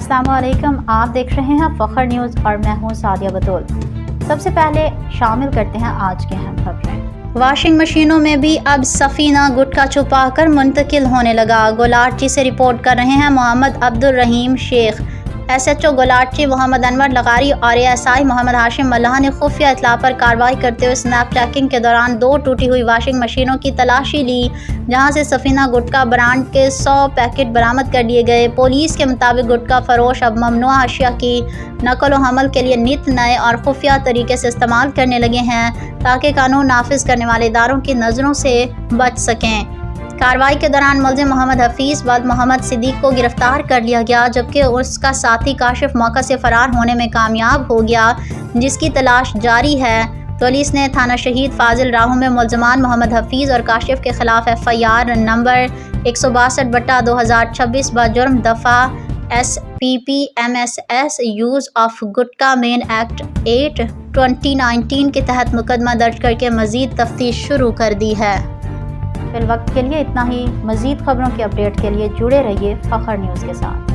अस्सलाम वालेकुम, आप देख रहे हैं फखर न्यूज़ और मैं हूं सादिया बतूल। सबसे पहले शामिल करते हैं आज की अहम खबरें। वॉशिंग मशीनों में भी अब सफ़ीना गुटखा छुपा कर मुंतकिल होने लगा। गोलार्ची से रिपोर्ट कर रहे हैं मोहम्मद अब्दुल रहीम शेख। SHO गोलार्ची मोहम्मद अनवर लगारी और ASI मोहम्मद हाशिम मल्लाह ने खुफिया इत्तला पर कार्रवाई करते हुए स्नैप ट्रैकिंग के दौरान 2 टूटी हुई वॉशिंग मशीनों की तलाशी ली, जहां से सफ़ीना गुटखा ब्रांड के 100 पैकेट बरामद कर लिए गए। पुलिस के मुताबिक गुटखा फरोश अब ममनुआ अशिया की नकल व हमल के लिए नित नए और खुफिया तरीके से इस्तेमाल करने लगे हैं, ताकि कानून नाफिज करने वाले इदारों की नज़रों से बच सकें। कार्रवाई के दौरान मुलजिम मोहम्मद हफीज़ बाद मोहम्मद सिद्दीक को गिरफ्तार कर लिया गया, जबकि उसका साथी काशिफ मौका से फरार होने में कामयाब हो गया, जिसकी तलाश जारी है। पुलिस ने थाना शहीद फाजिल राहू में मुलजमान मोहम्मद हफीज़ और काशिफ के खिलाफ FIR नंबर 162/2026 बजुर्म दफ़ा SPP MSS use of gutkha main act 8 2019 के तहत मुकदमा दर्ज करके मज़ीद तफ्तीश शुरू कर दी है। फिल वक्त के लिए इतना ही। मज़ीद खबरों की अपडेट के लिए जुड़े रहिए फखर न्यूज़ के साथ।